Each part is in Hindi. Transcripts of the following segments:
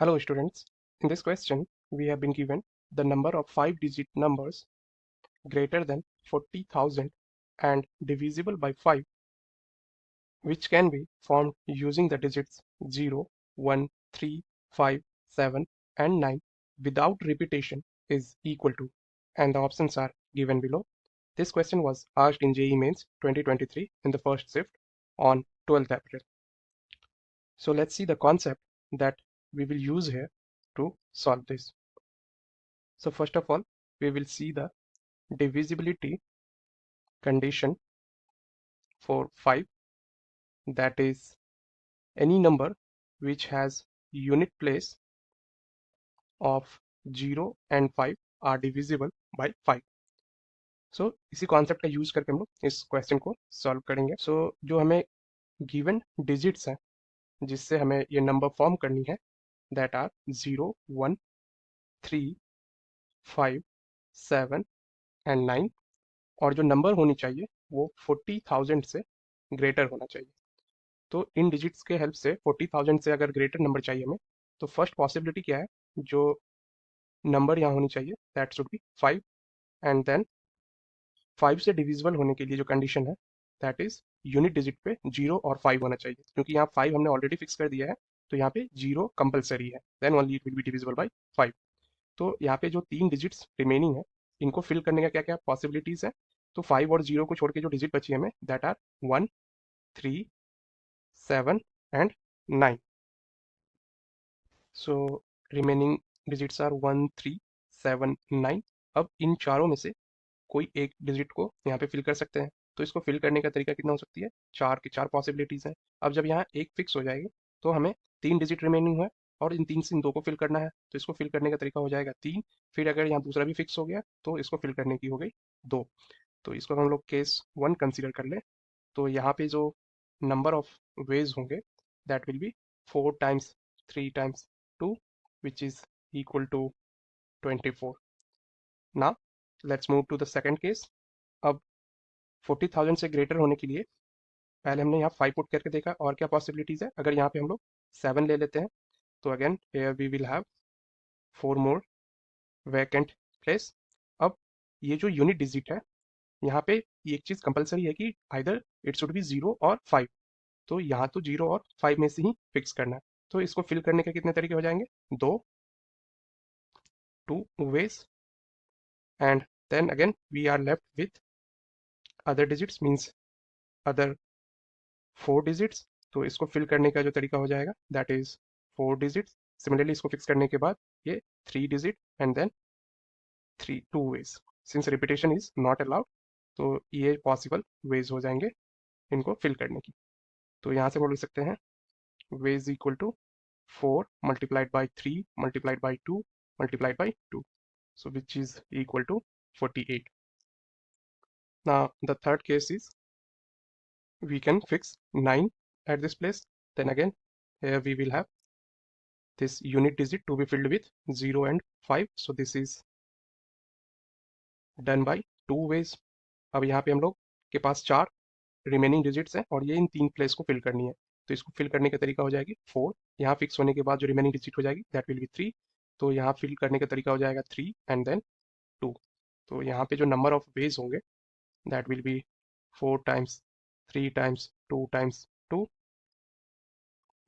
Hello students, in this question we have been given the number of 5-digit numbers greater than 40,000 and divisible by 5 which can be formed using the digits 0, 1, 3, 5, 7 and 9 without repetition is equal to, and the options are given below. This question was asked in JEE Mains 2023 in the first shift on 12th April. So let's see the concept that we will use here to solve this. So first of all, we will see the divisibility condition for 5, that is any number which has unit place of 0 and 5 are divisible by 5. So इसी कॉन्सेप्ट का यूज करके हम लोग इस क्वेश्चन को सॉल्व करेंगे. सो जो हमें गिवन डिजिट्स हैं जिससे हमें ये नंबर फॉर्म करनी है दैट आर 0, 1, 3, 5, 7 एंड 9, और जो नंबर होनी चाहिए वो 40,000 से ग्रेटर होना चाहिए. तो इन डिजिट्स के हेल्प से 40,000 से अगर ग्रेटर नंबर चाहिए हमें, तो फर्स्ट पॉसिबिलिटी क्या है, जो नंबर यहाँ होनी चाहिए that should be 5, and then 5 से डिविजिबल होने के लिए जो कंडीशन है दैट इज यूनिट डिजिट पे 0 और 5 होना चाहिए, क्योंकि यहाँ 5 हमने ऑलरेडी फिक्स कर दिया है तो यहाँ पे 0 कंपलसरी है, then only it will be divisible by 5. तो यहाँ पे जो 3 डिजिट्स रिमेनिंग है इनको फिल करने का क्या क्या पॉसिबिलिटीज है, तो 5 और 0 को छोड़ के जो डिजिट बची है हमें that are 1, 3, 7 and 9. So remaining digits are 1, 3, 7, 9. अब इन चारों में से कोई एक डिजिट को यहाँ पे फिल कर सकते हैं, तो इसको फिल करने का तरीका कितना हो सकती है, 4 की 4 पॉसिबिलिटीज हैं. अब जब यहाँ एक फिक्स हो जाएगी तो हमें 3 डिजिट रिमेनिंग है और इन 3 से इन 2 को फिल करना है, तो इसको फिल करने का तरीका हो जाएगा 3. फिर अगर यहाँ दूसरा भी फिक्स हो गया तो इसको फिल करने की हो गई 2. तो इसको हम लोग केस 1 कंसिडर कर ले, तो यहाँ पे जो नंबर ऑफ वेज होंगे that will be 4 times 3 times 2 which is equal to 24. Now let's move to the second case. अब 40,000 से ग्रेटर होने के लिए पहले हमने यहाँ 5 पुट करके देखा और क्या पॉसिबिलिटीज है. अगर यहाँ पे हम लोग 7 ले लेते हैं तो again here we will have 4 more vacant place. अब ये जो यूनिट डिजिट है यहाँ पे एक चीज कंपलसरी है कि आइदर इट शुड बी 0 और 5, तो यहाँ तो 0 और 5 में से ही फिक्स करना है. तो इसको फिल करने के कितने तरीके हो जाएंगे, 2 ways, and then again we are left with other digits means other 4 digits. तो इसको फिल करने का जो तरीका हो जाएगा दैट इज 4 digits. सिमिलरली इसको फिक्स करने के बाद ये 3 digit and then 2 ways. Since repetition is not allowed तो ये पॉसिबल वेज हो जाएंगे इनको फिल करने की. तो यहाँ से बोल सकते हैं ways equal to 4 multiplied by 3 multiplied by 2 multiplied by 2, so which is equal to 48. Now the third case is we can fix 9 at this place. Then again here we will have this unit digit to be filled with 0 and 5, so this is done by 2 ways. अब यहाँ पे हम लोग के पास 4 रिमेनिंग डिजिट्स हैं और ये इन 3 प्लेस को फिल करनी है, तो इसको फिल करने का तरीका हो जाएगी 4. यहाँ फिक्स होने के बाद जो रिमेनिंग डिजिट हो जाएगी दैट विल बी 3, तो यहाँ फिल करने का तरीका हो जाएगा 3 एंड देन 2. तो यहाँ पे जो नंबर ऑफ वेज होंगे that will be 4 times 3 times 2 times 2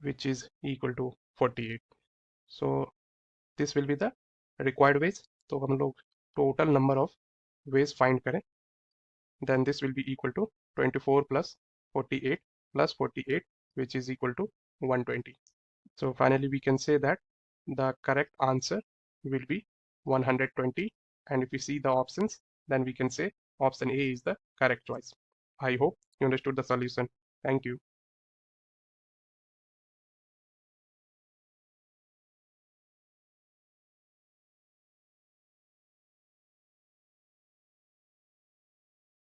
which is equal to 48. So this will be the required ways. तो हम लोग total number of ways find करें, then this will be equal to 24 plus 48 plus 48 which is equal to 120. So finally we can say that the correct answer will be 120, and if we see the options then we can say option A is the correct choice. I hope you understood the solution. Thank you.